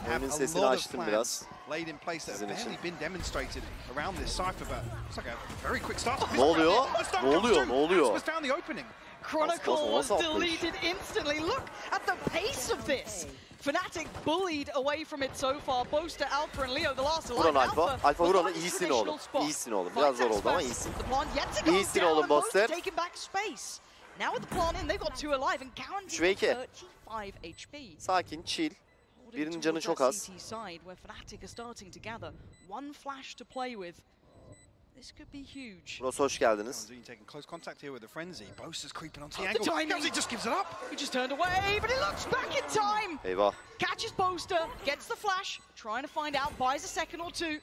Oyunun sesini açtım biraz. Sizin için. Ne oluyor? Ne oluyor? Ne oluyor? Chronicle was deleted instantly. Look at the pace of this. Fnatic bullied away from it so far. Boaster, Alpha and Leo, the last alive. Vur onu Alpha. Alpha vur onu. İyisin oğlum. İyisin oğlum. Biraz zor oldu ama iyisin. İyisin oğlum Boaster. Now with the plant in, they've got two alive and guaranteed 35 HP. Sakin, chill. Birinin canı çok az. Where Fnatic are starting to gather one flash to play with. This could be huge. Bros hoş geldiniz. He just turned away, but he looks back in time. Eyvah. Catches Boaster, gets the flash, trying to find out, buys a second or two.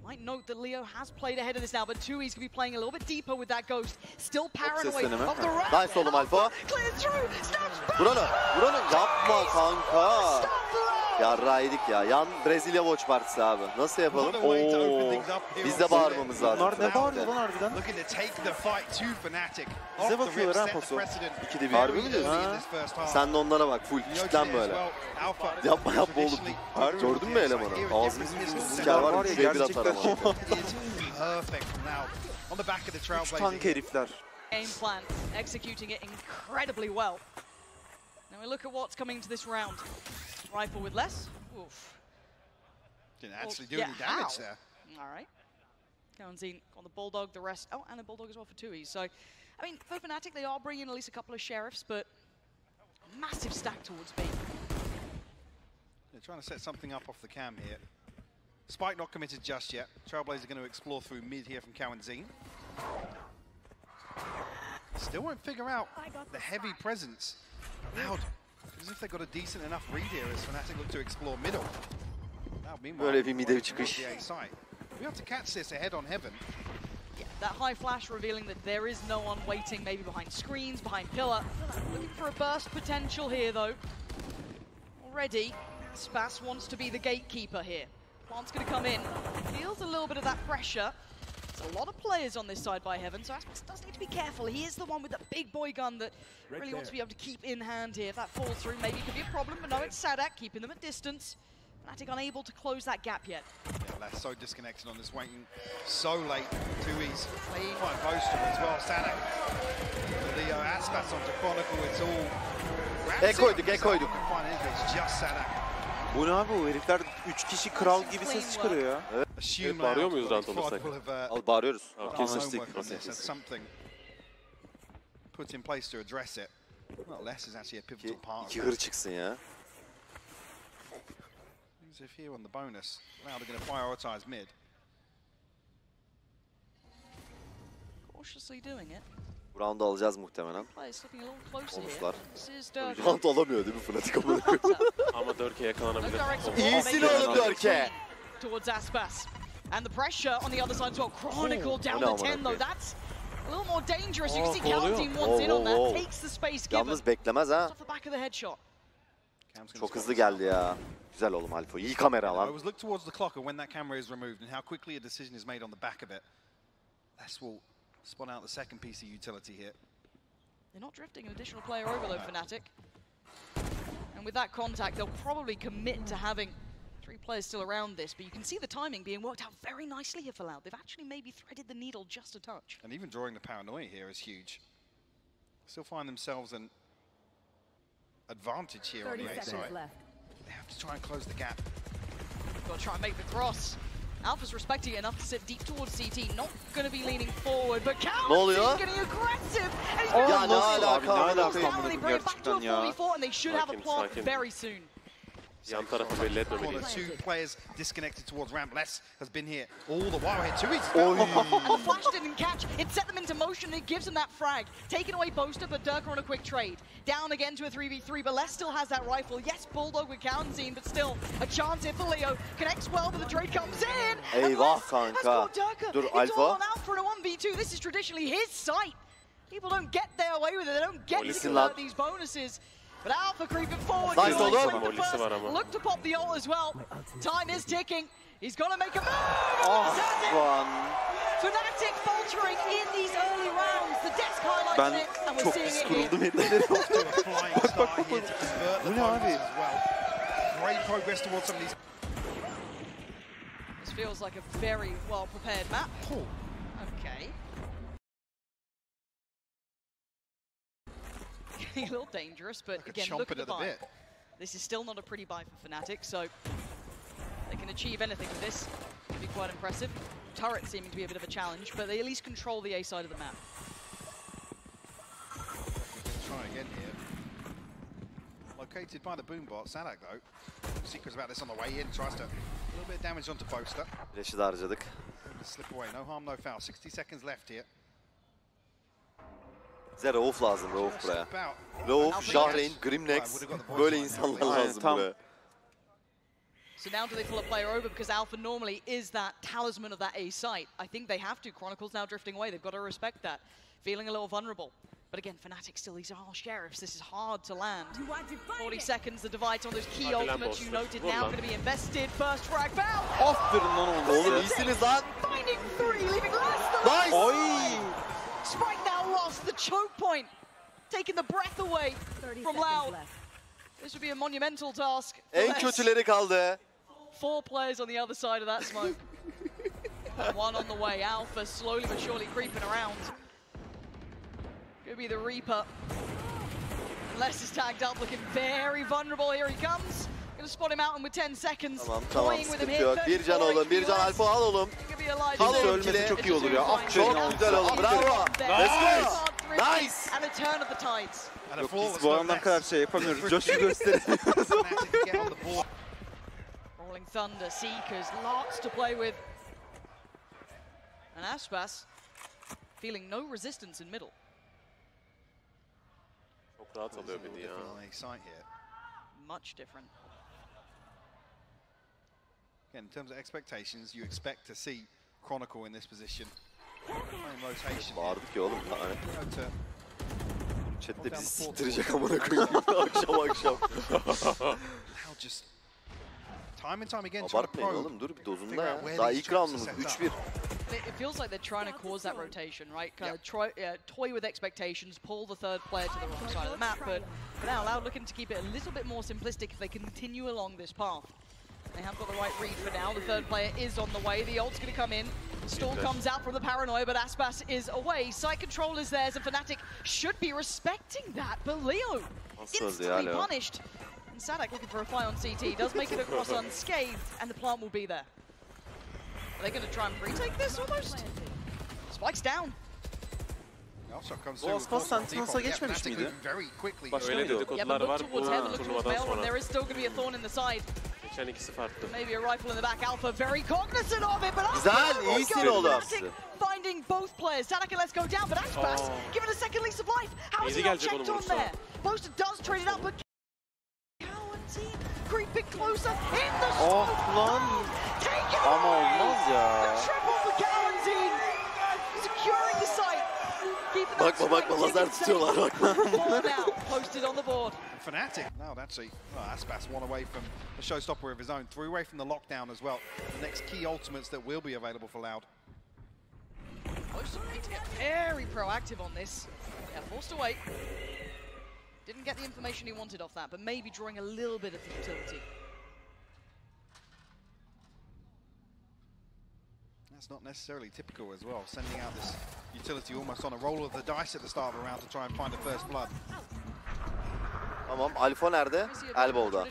Might note that Leo has played ahead of this now, but Tui's gonna be playing a little bit deeper with that Ghost. Still paranoid of the round. Nice oğlum Alpha. Cleared through, snaps back. Vur onu. Vur onu. Yapma kanka. Yarraydık ya. Yan Brezilya Watch Partisi abi. Nasıl yapalım? Oo. Biz de bağırmamız lazım. Bunlar ne bağırıyor lan harbiden? Bize bakıyorlar ha paso. 2'de 1. Harbi mi diyorsun? Sen de onlara bak. Full kitlen böyle. Yapma yapma oğlum. Gördün mü elemanı? Ağzımızın siker var ya. Şuraya bir atar ama. 3 tank herifler. Game plan, executing it incredibly well. Now we look at what's coming to this round. Rifle with less. Oof. Didn't actually do any damage there. All right. Karanzine on the Bulldog, the rest. Oh, and a Bulldog as well for Tui. So, I mean, for Fnatic, they are bringing at least a couple of Sheriffs, but massive stack towards B. They're trying to set something up off the cam here. Spike not committed just yet. Trailblazer going to explore through mid here from Karanzine. Still won't figure out the heavy presence. Loud. As if they've got a decent enough read here as Fnatic look to explore middle. Böyle bir mide çıkış. We have to catch this ahead on Heaven. Yeah, that high flash revealing that there is no one waiting, maybe behind screens, behind pillar. Looking for a burst potential here though. Already, Spas wants to be the gatekeeper here. Plant's going to come in. Feels a little bit of that pressure. There's a lot of players on this side by Heaven, so Aspas does need to be careful. He is the one with the big boy gun that really wants to be able to keep in hand here. If that falls through, maybe it could be a problem, but no, it's Sadak keeping them at distance. Fnatic unable to close that gap yet. Yeah, they're so disconnected on this, waiting so late. Tui's quite Boaster as well. Sadak, Leo, Aspas onto Chronicle, it's all... Koyduk. It's just Sadak. Bu ne abi o herifler 3 kişi kral gibi ses çıkarıyor ya. Evet, bağırıyor muyuz rant olursak? Al bağırıyoruz. Something put in place to address it. Well, less is actually a pivotal part. İki hır çıksın ya. As if here on the bonus, now they're going to prioritize mid. Cautiously doing it. Bu round'u alacağız muhtemelen. Omuzlar. Round alamıyor değil mi Fnatic amına koyayım? Ama 4'e yakalanabilir. İyisin oğlum 4'e. Towards Aspas. And the pressure on the other side as well. Chronicle down to 10 though. That's a little more dangerous. You can see Karanzine wants in on that. Takes the space given. Yalnız beklemez ha. Off the back of the headshot. Çok hızlı geldi ya. Güzel oğlum Alfa. İyi kamera lan. I was look towards the clock and when that camera is removed and how quickly a decision is made on the back of it. This will spot out the second piece of utility here. They're not drifting an additional player over though, Fnatic. And with that contact, they'll probably commit to having 3 players still around this, but you can see the timing being worked out very nicely here for Loud. They've actually maybe threaded the needle just a touch. And even drawing the paranoia here is huge. Still find themselves an advantage here on the A side. They have to try and close the gap. Got to try and make the cross. Alpha's respecting it enough to sit deep towards CT. Not going to be leaning forward, but Karanzine's getting aggressive. And he's ya ne alaka? Bring it back to a 44, and they should have a plant very soon. Yan tarafı belli etmemeliyiz. 2 players disconnected towards ramp. Less has been here all the while. Here, Tui's the flash didn't catch. It set them into motion. It gives them that frag. Taking away Boaster, but Durka on a quick trade. Down again to a 3v3, but Less still has that rifle. Yes, Bulldog with Karanzine, but still a chance here for Leo. Connects well, but the trade comes in. Eyvah kanka. Dur Alfa. On out for a 1v2. This is traditionally his site. People don't get their way with it. They don't get to convert these bonuses. But Alpha creeping forward. Nice Look to pop the ult as well. Time is ticking. He's got to make a move. Fnatic faltering in these early rounds. The desk highlights it, and we're seeing it here. Bu ne abi? great progress towards some of these. This feels like a very well prepared map. Oh. Okay. Getting a little dangerous, but again, look at the buy. This is still not a pretty buy for Fnatic, so they can achieve anything with this. It'd be quite impressive. Turret seeming to be a bit of a challenge, but they at least control the A side of the map. Try again here. Located by the boombot, Sadak though. Secrets about this on the way in, tries to a little bit of damage onto Boaster. Flash'ı da harcadık. Slip away, no harm, no foul. 60 seconds left here. Bize Rauf lazım, Rauf buraya. Rauf, Jahreyn, Grimnex, böyle insanlar lazım buraya. So now do they pull a player over, because Alpha normally is that talisman of that A site. I think they have to. Chronicle's now drifting away. They've got to respect that. Feeling a little vulnerable. But again, Fnatic still, these are all sheriffs. This is hard to land. 40 seconds, the divides on those key ultimates you noted now going to be invested. First frag foul. Aferin lan oğlum. Oğlum iyisiniz lan. Finding three, leaving less than Nice. Oy. Spike now lost the choke point. Taking the breath away from Loud. This would be a monumental task. En kötüleri kaldı. 4 players on the other side of that smoke. And one on the way. Alpha slowly but surely creeping around. Could be the Reaper. Les is tagged up, looking very vulnerable. Here he comes. Gonna spot him out and with 10 seconds. Tamam, sıkıntı yok. Bir can oğlum, bir can Alfa al oğlum. Al ölmesi çok iyi olur ya. Çok güzel oğlum, bravo. Let's go. Nice. And a turn of the tides. Yok biz bu adamlar kadar şey yapamıyoruz. Coşku gösteremiyoruz. Rolling Thunder, Seekers, lots to play with. And Aspas feeling no resistance in middle. Çok rahat alıyor beni ya. Much different. Again, in terms of expectations, you expect to see Chronicle in this position. Rotation. Bağırdık ya oğlum. Chat'te bizi siktirecek amına koyayım akşam. How just time and time again. Abartmayın oğlum, dur bir dozunda ya. Daha ilk roundumuz 3-1. It feels like they're trying to cause that rotation, right? Kind of toy with expectations, pull the third player to the wrong side of the map, but now Loud looking to keep it a little bit more simplistic if they continue along this path. They have got the right read for now. The third player is on the way. The ult's going to come in. Stall comes out from the paranoia, but Aspas is away. Site control is theirs, and Fnatic should be respecting that, but Leo instantly punished. And Sadak looking for a fly on CT. Does make it across unscathed, and the plant will be there. Are they going to try and retake this almost? Spike's down. Bu Aspas Sentinels'a geçmemiş miydi? Öyle dedikodular var bu turnuvadan sonra. There is still going to be a thorn in the side. Geçen ikisi farklı. Maybe a rifle in the back. Alpha very cognizant of it, but güzel, iyisin oğlum. Finding both players. Sadaka lets go down, but Aspas given a second lease of life. How is he not checked on there? Boaster does trade it up, but creeping closer in the smoke. Lan. Ama olmaz ya. Triple for Galantine. Securing the site. Bakma lazer tutuyorlar bakma. Now posted on the board. Fnatic now actually, Aspas one away from the showstopper of his own, 3 away from the lockdown as well. The next key ultimates that will be available for Loud. Boaster need to get very proactive on this. Yeah, forced away. Didn't get the information he wanted off that, but maybe drawing a little bit of utility. That's not necessarily typical as well, sending out this utility almost on a roll of the dice at the start of a round to try and find a first blood. Tamam, Alfa nerede? Elbow'da.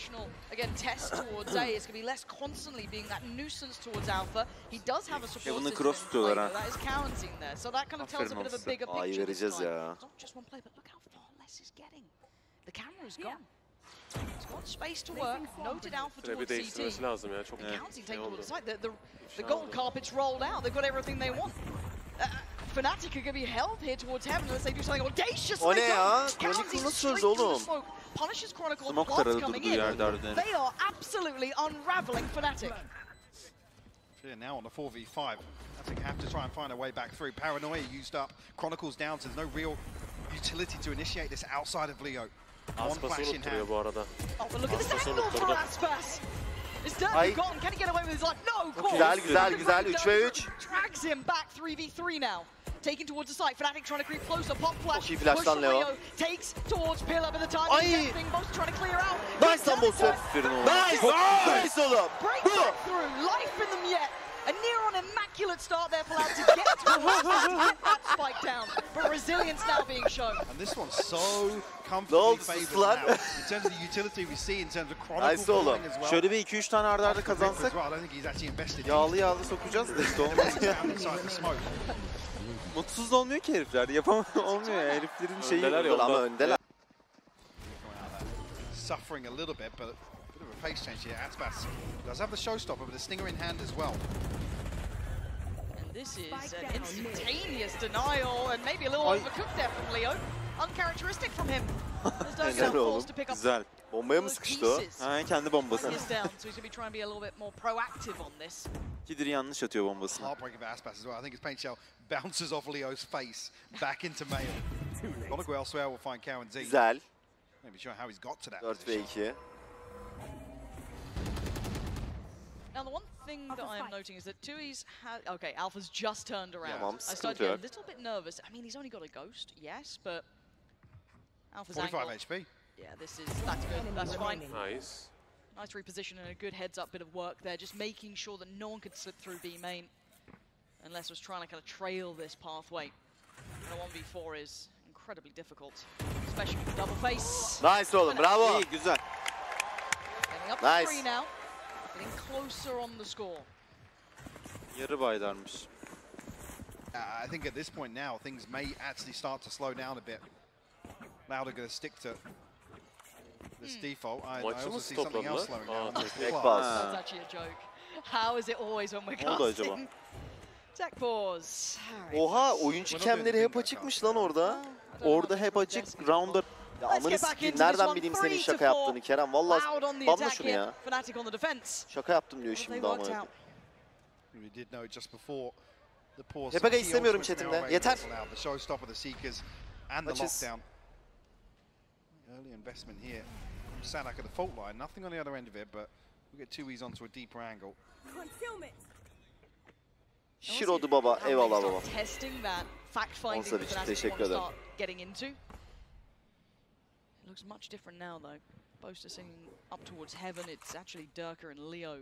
Again, test towards A is going to be less constantly being that nuisance towards Alpha. He does have a support system cross tutuyorlar ha. that is counting there, so that kind of tells a bit of a bigger picture this time. It's not just one play, but look how far Les is getting. The camera's gone. He's got space to work. Noted Alpha towards CT. Lazım ya, çok Counting taking towards the side. The gold carpet's rolled out. They've got everything they want. Fnatic are going to be held here towards heaven unless they do something audacious. O ne ya? Chronicle nasıl oğlum? Punishes Chronicle, plants coming in. They are absolutely unraveling Fnatic. Yeah, now on the 4v5. Fnatic have to try and find a way back through. Paranoia used up. Chronicle's down, so there's no real utility to initiate this outside of Leo. One flash in hand. Bu arada. Oh, but look at this angle for Aspas. It's dirty gone. Can he get away with his life? No. Güzel. 3 ve 3. Drags him back 3v3 now. taking towards the site. Fnatic trying to creep closer. Pop flash. Çok iyi flash'tan Push from Leo. Leo. Takes towards Pillar, but the time Ay! is thing. Both trying to clear out. Nice lan Bosu. Nice! Nice oğlum. Break Bu. through. Life in them yet. A near on immaculate start there for Loud to get towards that spike down. But resilience now being shown. And this one's so comfortably favored lan? now. In terms of the utility we see, in terms of Chronicle Nice oğlum. as well. Şöyle bir 2-3 tane arda arda As kazansak well. I don't think he's actually invested yağlı yağlı sokacağız da işte olmaz. down inside the smoke. Mutsuz da olmuyor ki herifler. Olmuyor ya. Heriflerin şeyi Öndeler yok. yolda. Ama öndeler. Suffering a little bit, but a bit of a pace change here. Atbas does have the showstopper, but a stinger in hand as well. And this is an instantaneous denial, and maybe a little overcooked there from Leo. Uncharacteristic from him. As Doug Helal oğlum. forced to pick up Güzel. Bombaya mı those sıkıştı o? pieces. Ha, kendi bombası. He is down, so he's going to be trying to be a little bit more proactive on this. Kidir yanlış atıyor bombasını. Heartbreaking for Aspas as well. I think his paint shell bounces off Leo's face back into Mail. Monaco elsewhere will find Cow and Z. Güzel. Maybe showing how he's got to that 4 ve position. 2. Now, the one thing that I am noting is that Tui's had... Okay, Alpha's just turned around. Tamam, I sıkıntı started to get a yok. little bit nervous. I mean, he's only got a ghost, yes, but... Alpha's 45 angle... HP. Yeah, that's good, that's fine. Nice. Nice reposition and a good heads-up bit of work there, just making sure that no one could slip through B main. Unless was trying to kind of trail this pathway. And a 1v4 is incredibly difficult, especially with the double face. Nice oğlum, bravo. İyi, güzel. Getting up Nice. to 3 now, getting closer on the score. Yarı baydarmış. I think at this point now, things may actually start to slow down a bit. Loud are going to stick to this default. I Maçı also mı see something else stopladılar? slowing down. Tek Clark. bas. That's actually a joke. How is it always when we're Ne oldu acaba? casting? Tech pause. Oha, oyuncu kemleri hep açıkmış lan orada. Orada hep açık. Rounder. Ya amını sikeyim, nereden bileyim senin şaka yaptığını Kerem? Vallahi Loud on the banla attack şunu here. ya. Fnatic on the defense. Şaka yaptım diyor They şimdi worked ama. out. We did know just before the pause. Hepega some key istemiyorum ultimates chatimde. now available Yeter. for Loud. The showstopper, the Seekers, and the Maçız. lockdown. Early investment here. Sadak at the fault line. Nothing on the other end of it, but we get Tui's onto a deeper angle. Şirodu baba, How they eyvallah start baba. Testing that fact finding Olsa that için Fnatic teşekkür want to ederim. start getting into. It looks much different now though. Both are singing up towards heaven. It's actually Durka and Leo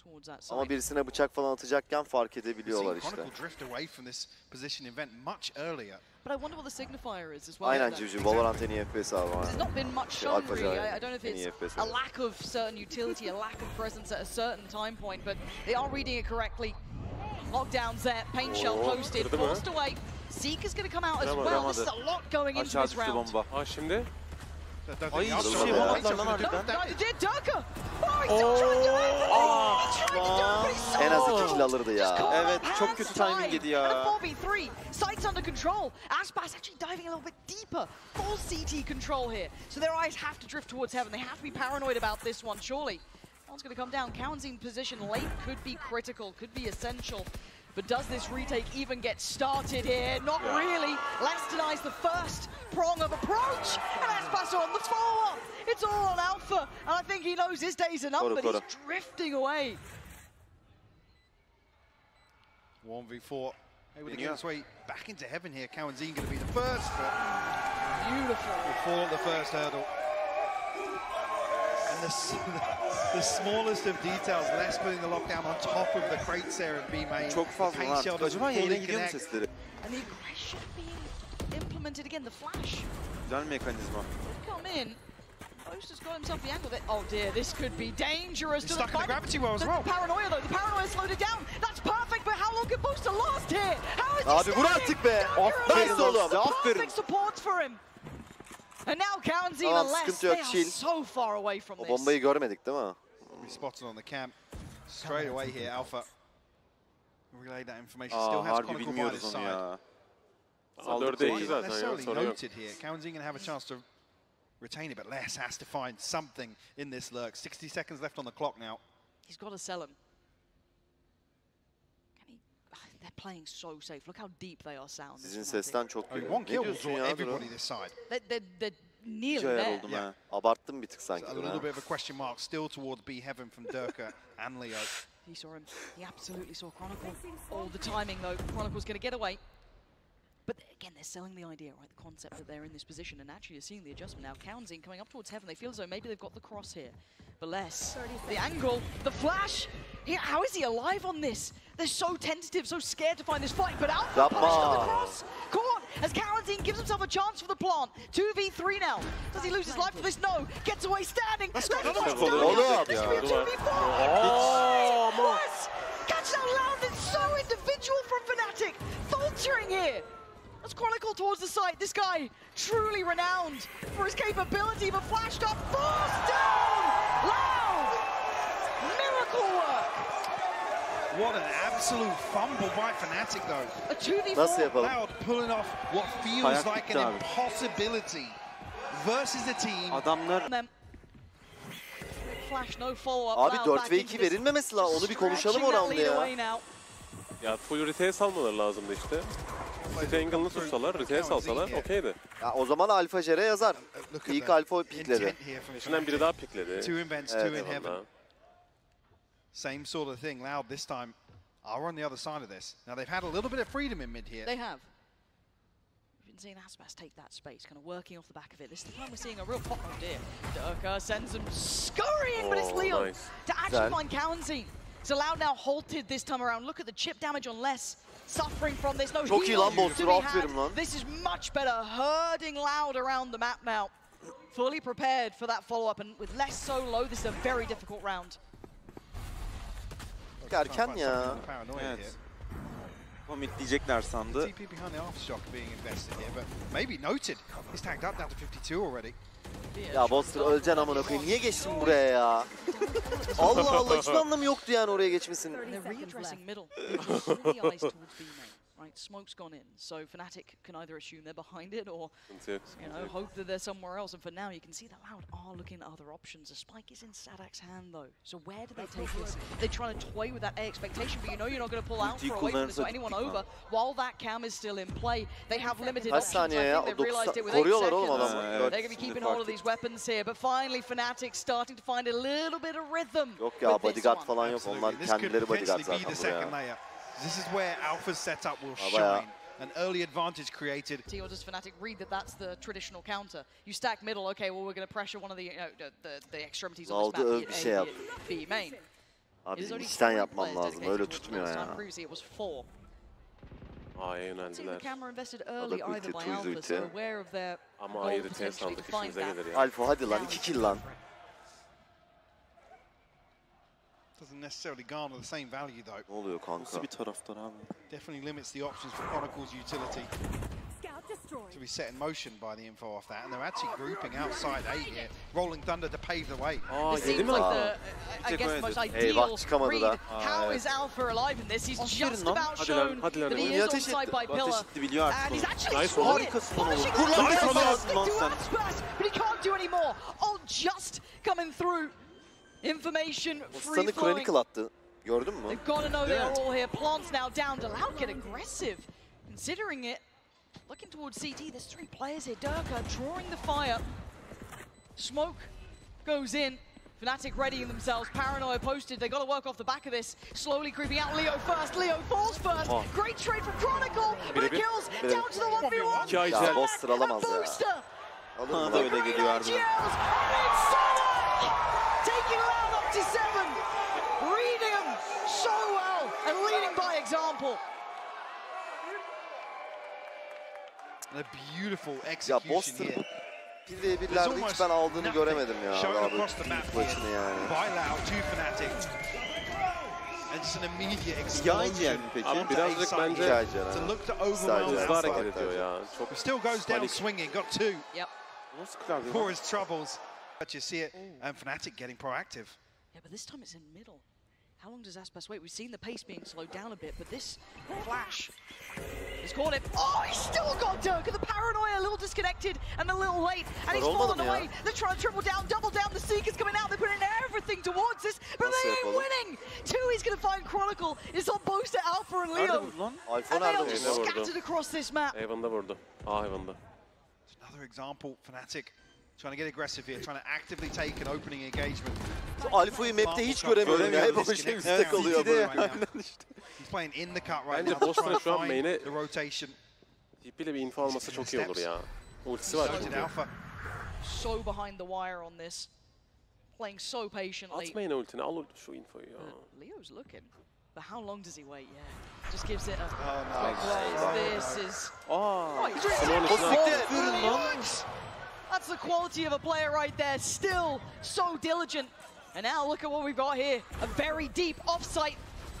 towards that side. Ama birisine bıçak falan atacakken fark We've edebiliyorlar seen işte. Chronicle drift away from this position event much earlier. But I wonder what the signifier is as well. Aynen for that. Civciv, Valorant en iyi FPS abi. There's aynen. not been much shown Alpha really. Giant, I don't know if en iyi it's FPS a evet. lack of certain utility, a lack of presence at a certain time point, but they are reading it correctly. Lockdowns there, paint shell Oh, posted, kırdı mı? forced away. Seeker's going to come out as Kıramadı, well. This is kıramadı. a lot going into Aşağı this düştü round. bomba. Ha şimdi? Ay hiçbir Kırılmadı şey ya. yapamadılar lan No, harbiden. no, did Durka. Oh, he's still trying to do it. He's trying to do it, but he's so En az close. 2 kill alırdı Just ya. caught Evet, up, çok hands kötü timing tied. yedi ya. And a 4v3. Sights under control. Aspas actually diving a little bit deeper. Full CT control here. So their eyes have to drift towards heaven. They have to be paranoid about this one, surely. One's going to come down. Cowan's in position late could be critical, could be essential. But does this retake even get started here? Not really. Last denies the first prong of approach. And Aspas on the follow-up. It's all on Alpha. And I think he knows his days are numbered. Koru. He's drifting away. 1v4. Able to get Deniyor. his way back into heaven here. Cow and Z going to be the first, but Beautiful. will fall at the first hurdle. And the smallest of details, Les putting the lockdown on top of the crates there at B main. Çok fazla The paint lan. shell doesn't Acaba yayına fully gidiyor mu connect. sesleri? And the aggression being implemented again. The flash Güzel mekanizma. come in. Ghost has got himself the angle. Oh dear, this could be dangerous. He's to the stuck in the fight. gravity well as well. The paranoia though, the paranoia slowed it down. That's perfect, but how long can Booster last here? How is he Abi vur standing? artık be. Durka Nice oğlum. Aferin. perfect supports for him. And now Cowan's even Tamam, less. sıkıntı They yok, are chill. so far away from O this. bombayı görmedik değil mi? We spotted on the camp. Straight away here, Alpha. Relay that information. Aa Still has harbi Chronicle by bilmiyoruz his onu side. ya. Ama 4'e 2 Not zaten ya, necessarily sorun yok. noted here. Cowan's going to have a chance to retain it, but Les has to find something in this lurk. 60 seconds left on the clock now. He's got to sell him. Can he? They're playing so safe. Look how deep they are sound. Sizin sesten çok I mean, duyuyorum. one kill Ne will diyorsun draw ya? everybody Duru? this side. They're Hiç nearly ayar there. oldum Yeah. ha. Abarttım bir tık sanki. A Duru, little ha. bit of a question mark still towards B Heaven from Durka and Leo. He saw him. He absolutely saw Chronicle. All the timing though. Chronicle's going to get away. again, they're selling the idea, right? The concept that they're in this position, and actually you're seeing the adjustment now. CombatRy'nin coming up towards Heaven. They feel as though maybe they've got the cross here. But less. The angle, the flash. How is he alive on this? They're so tentative, so scared to find this fight. But Alpha punished on the cross. Caught as CombatRy'nin gives himself a chance for the plant. 2v3 now. Does he lose his life for this? No. Gets away standing. Let's go. This could be a 2v4. Yes. Catch that loud. It's so individual from Fnatic. Faltering here. Let's chronicle towards the site. This guy, truly renowned for his capability, but flashed up, forced down! Loud! Miracle work! What an absolute fumble by Fnatic, though. A 2v4. Loud pulling off what feels like an impossibility versus a team. Adamlar... Flash, no follow-up. Abi 4v2 verilmemesi lazım. Onu bir konuşalım o round'da ya. Ya full retake salmaları lazımdı işte. Angle'ını tutsalar, retake salsalar okeydi. Ya o zaman Alfa Jere yazar. İlk Alfa pikledi. İçinden biri daha pikledi. Two invents, two in heaven. Same sort of thing. Loud this time are on the other side of this. Now they've had a little bit of freedom in mid here. They have. We've been seeing Aspas take that space, kind of working off the back of it. This time we're seeing a real pop. Oh dear. Durka sends them scurrying, but it's Leo to actually find CombatRy'nin. So Loud now halted this time around. Look at the chip damage on Less. Suffering from this. No Çok iyi lan Bolster, aferin lan. This is much better. Herding Loud around the map now. Fully prepared for that follow-up, and with Less so low, this is a very difficult round. Erken ya. Evet. Komit diyecekler sandı. TP behind the aftershock being invested here, but maybe noted. He's tagged up down to 52 already. Ya Bolster öleceksin amına koyayım. Niye geçtin buraya ya? Allah Allah, hiçbir anlamı yoktu yani oraya geçmesinin. They're readdressing middle. The eyes towards B main. Right, smoke's gone in, so Fnatic can either assume they're behind it or, hope that they're somewhere else. And for now, you can see that Loud are looking at other options. The spike is in Sadak's hand, though. So where do they take this? They're trying to toy with that A expectation, but you know you're not going to pull out for away from this or anyone over while that cam is still in play. They have limited options. I think they've realized it with 8 seconds. They're going to be keeping hold of these weapons here, but finally Fnatic starting to find a little bit of rhythm. Yok ya, bodyguard falan yok. Onlar kendileri bodyguard zaten buraya. This is where Alpha's setup will shine. An early advantage created. Or does Fnatic read that that's the traditional counter? You stack middle, okay, well we're going to pressure one of the the extremities on this map, be it A, B main. Abi işten yapmam lazım, öyle tutmuyor ya. Previously it was 4. A'ya yöneldiler. The camera invested early either by Alpha, so aware of their ama A'yı retake saldık, işimize gelir ya. Alfa hadi lan, 2 kill lan. Doesn't necessarily garner the same value though. Ne oluyor kanka? Nasıl bir taraftar abi? Definitely limits the options for Chronicle's utility to be set in motion by the info off that, and they're actually grouping outside A here. Rolling Thunder to pave the way. This seems like the, I guess, the most ideal read. How is Alpha alive in this? He's just about shown that he is on side by Pillar, and he's actually scored it. But he can't do any more. Oh, just coming through. Information free flowing. Chronicle attı. Gördün mü? They've got to know they're all here. Plants now down. Loud get aggressive. Considering it. Looking towards CT. There's 3 players here. Durka drawing the fire. Smoke goes in. Fnatic readying themselves. Paranoia posted. They got to work off the back of this. Slowly creeping out. Leo first. Leo falls first. Great trade from Chronicle. But it kills. Down to the 1v1. Ya Bolster alamaz ya. Bana da öyle geliyor harbiden. Taking Loud up to 7. Reading him so well and leading by example. And a beautiful execution here. 1v1'lerde hiç ben aldığını göremedim ya. Showing across the map başını yani. By Loud to Fnatic. And just an immediate explosion. Abi birazcık bence hızlı hareket ediyor ya. Çok still goes down swinging. Got 2. Yep. For his troubles. But you see it, and Fnatic getting proactive. Yeah, but this time it's in middle. How long does Aspas wait? We've seen the pace being slowed down a bit, but this flash has caught him. Oh, he's still got Durka. The paranoia a little disconnected and a little late, and he's fallen away. They're trying to triple down, double down. The Seeker's coming out. They're putting everything towards this, but they ain't winning. 2, he's going to find Chronicle. It's on both to Alpha and Leo. And they are just scattered across this map. Heaven'da vurdu. Heaven'da. Another example, Fnatic. Trying to get aggressive here, trying to actively take an opening engagement. Alfa'yı map'te hiç göremiyorum ya. Hep o şey üstte kalıyor böyle. He's playing in the cut right now. Trying to find the rotation. TP ile bir info alması çok iyi olur ya. Ultisi var çünkü. So behind the wire on this. Playing so patiently. Atmayın ultini, al şu infoyu ya. Leo's looking. But how long does he wait? Yeah. Just gives it a quick glance. This is... That's the quality of a player right there. Still so diligent. And now look at what we've got here. A very deep off-site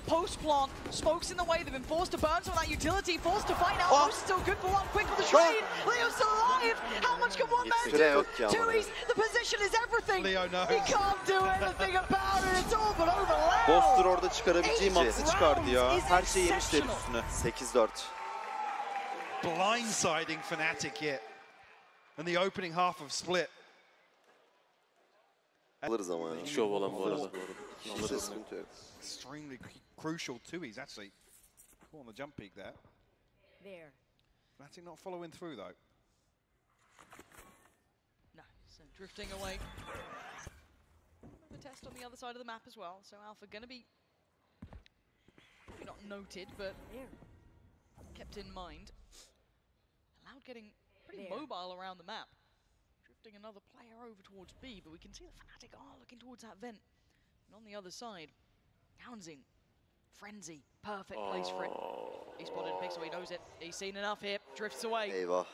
post-plant. Smoke's in the way. They've been forced to burn some of that utility. Forced to fight out. Most still good for one. Quick with the trade. Leo's still alive. How much can one man do? Tui's, the position is everything. Leo knows. He can't do anything about it. It's all but over Leo. Boster orada çıkarabileceği max'ı çıkardı ya. Her şeyi yemişler üstüne. 8-4. Blindsiding Fnatic here. In the opening half of Split. Alırız ama ya. Şov olan bu arada. Hiç sıkıntı yok. Extremely crucial too. He's actually on the jump peak there. Fnatic not following through though. No, so drifting away. The test on the other side of the map as well. So Alpha gonna be maybe not noted, but kept in mind. Loud getting pretty mobile around the map. Drifting another player over towards B, but we can see the Fnatic are looking towards that vent. And on the other side, Townsend, Frenzy, perfect place for it. He spotted a pick, so he knows it. He's seen enough here, drifts away. Eyvah.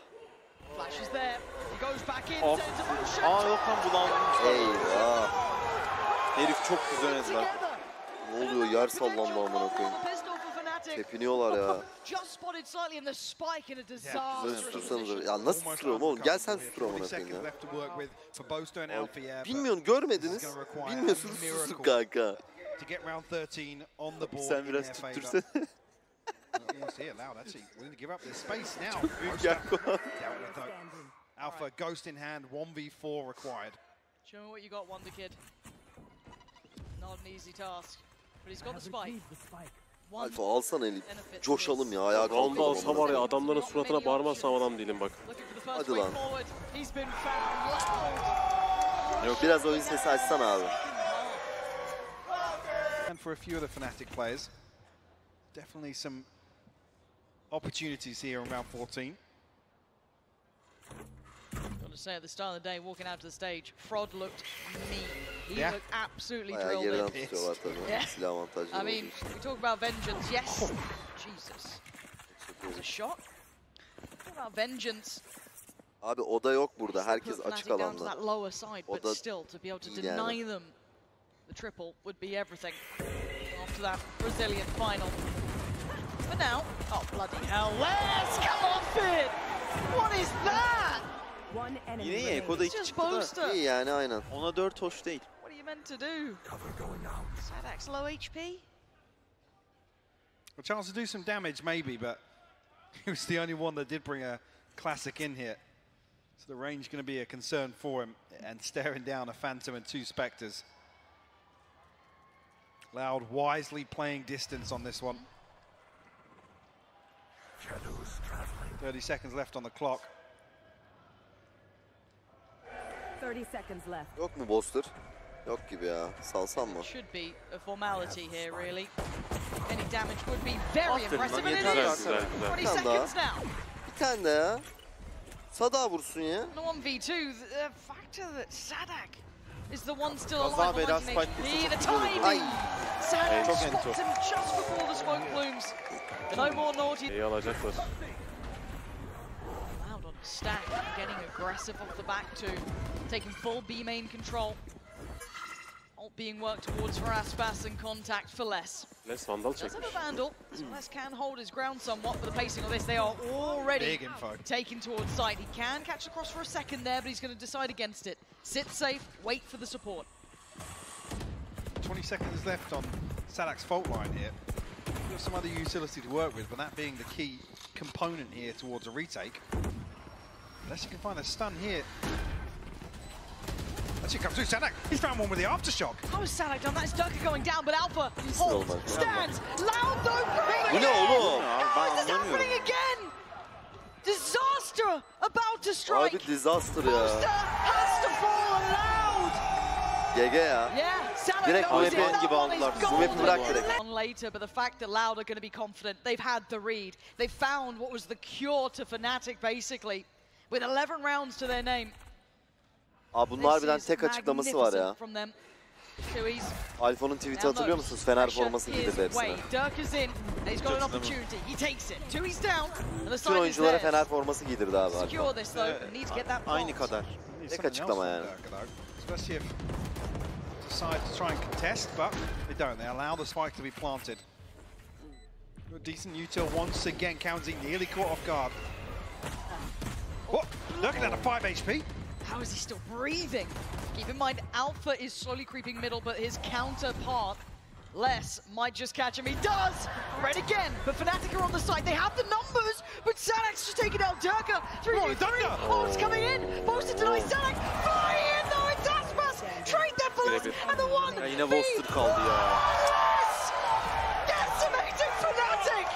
Flash is there, he goes back in, Oh. sends a motion. Yok lan bulanmış. Eyvah. Herif çok güzel ezber. Ne oluyor? Yer sallandı amına koyayım. Tepiniyorlar ya. Just spotted slightly in the spike in a Güzel disastrous sustursanız. position. Ya nasıl susturuyorum oğlum? Gel sen sustur amına koyayım ya. Bilmiyorsun, görmediniz. Bilmiyorsunuz, sustur kanka. To get round 13 on the board. Sen biraz tüttürsene. Almost here, Loud actually willing to give up this space now. Alpha, ghost in hand, 1v4 required. Show me what you got, Wonder Kid. Not an easy task, but he's got the spike. Alfa alsana Helli. Coşalım ya, ayağa kalkalım. Round'u alsa var ya, adamların suratına bağırmazsam adam değilim bak. Hadi lan. Yok, biraz oyun sesi açsana abi. And for a few of the Fnatic players, definitely some opportunities here in round 14. Got to say, at the start of the day, walking out to the stage, Frod looked mean. He looked absolutely Bayağı drilled geriden in. tutuyorlar tabii. Silah avantajları I mean, we talk about vengeance, yes. Jesus. There's a shot. Talk about vengeance. Abi oda yok burada. Herkes Put açık Fnatic down to alanda. that lower side, but Oda still, to be able to iyi deny yani. them the triple would be everything. After that Brazilian final. But now, oh bloody hell, let's come off it! What is that? Yine iyi, Eko'da 2 Just çıktı da. Boaster. İyi yani, aynen. Ona 4 hoş değil. What are you meant to do? Sadak's low HP? A chance to do some damage maybe, but he was the only one that did bring a classic in here. So the range going to be a concern for him, and staring down a Phantom and 2 Spectres. Loud wisely playing distance on this one. 30 seconds left on the clock. 30 seconds left. Yok mu Boster? Yok gibi ya. Salsam mı? Should be a formality here, really. Any damage would be very impressive, and it Güzel, is. güzel, 20 güzel. seconds now. Bir tane de ya. Sada vursun ya. On a 1v2, the factor that Sadak is the one still Kaza alive on bela 19 spike HP. The çok iyi olur. timing! Sadak çok spots ento. him just before the smoke plumes. No more naughty. İyi alacaklar. Loud on stack, getting aggressive off the back too. Taking full B main control. Ult being worked towards for Aspas and contact for less. Les Vandal Does have çekmiş. a vandal, so Les can hold his ground somewhat, but the pacing of this, they are already Big info. taken towards side. He can catch the cross for a second there, but he's going to decide against it. Sit safe, wait for the support. 20 seconds left on Sadak's fault line here. Got some other utility to work with, but that being the key component here towards a retake. Unless you can find a stun here. Actually comes through Sadak. He's found one with the aftershock. How has Sadak done that? Is Durka going down, but Alpha He's holds, still not. stands. Loud though, Bu ne oğlum? how is this happening again? Disaster about to strike. Abi disaster ya. Booster has to fall Loud. GG ya. Direkt bu map'i gibi aldılar. Bu map'i bırak direkt. Later, but the fact that Loud are going to be confident, they've had the read. They found what was the cure to Fnatic basically, with 11 rounds to their name. Abi bunun harbiden tek açıklaması var ya. Alfon'un tweet'i hatırlıyor musunuz? Fener forması giydirdi hepsine. Bütün oyunculara Fener forması giydirdi abi. Aynı kadar. Tek açıklama yani. Decide to try and contest, but they don't. They allow the spike to be planted. A decent util once again. Counting nearly caught off guard. Oh, looking at a 5 HP. How is he still breathing? Keep in mind, Alpha is slowly creeping middle, but his counterpart, Les, might just catch him. He does! Red again, but Fnatic are on the side. They have the numbers, but Sanax just taking out Durka. 3v3. Oh, it's coming in. Boasted denies Sanax. Fly in, though, it's Aspas. Trade their bullets, and the one. Ya yine Boasted kaldı ya. Yes! Decimating Fnatic!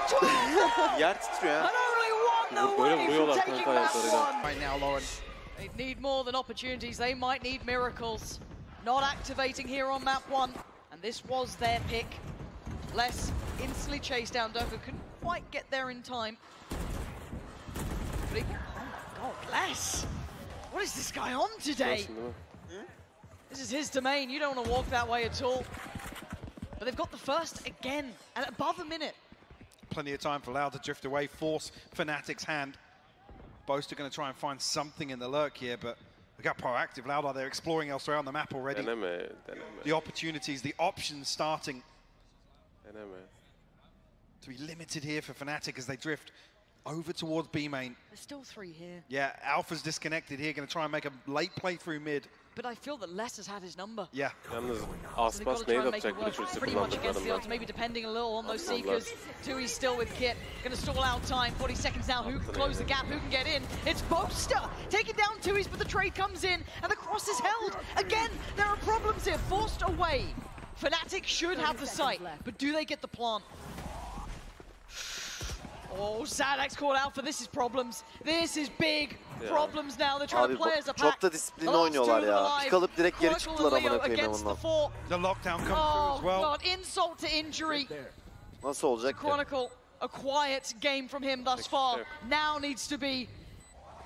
12 Yer titriyor and ya. only one away from taking that one. Right now, Lauren. They need more than opportunities, they might need miracles. Not activating here on map 1, and this was their pick. Les instantly chased down Durka, couldn't quite get there in time. But he, oh my god, Les! What is this guy on today? This is his domain, you don't want to walk that way at all. But they've got the first again, and above a minute. Plenty of time for Loud to drift away, force Fnatic's hand. Boast are going to try and find something in the lurk here, but they got proactive. Loud are there exploring elsewhere on the map already. Deneme. The opportunities, the options starting to be limited here for Fnatic as they drift over towards B main. There's still 3 here. Yeah, Alpha's disconnected here, going to try and make a late play through mid. But I feel that Les has had his number. Yeah. Yalnız So they've Aspas got to try nade and make it atacak work Lichurus'u pretty much against the kullandıklarından. odds, maybe depending a little on those Seekers. Tui still with Kit, gonna stall out time, 40 seconds now, who can close the gap, who can get in? It's Boaster, taking down Tui's, but the trade comes in, and the cross is held. Again, there are problems here, forced away. Fnatic should have the site, but do they get the plant? Oh, Sanax called out for this is problems. This is big problems now. They're trying to play as a pack. Çok da disiplinli oynuyorlar ya. Pik alıp direkt geri çıktılar amına koyayım bundan. The lockdown comes through as well. Oh god, insult to injury. Nasıl olacak ki? Chronicle, a quiet game from him thus far. Now needs to be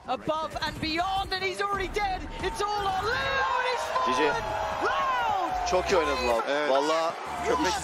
above and beyond, and he's already dead. It's all on Leo, and he's fallen. Loud! Çok iyi oynadı Loud. Vallahi köpek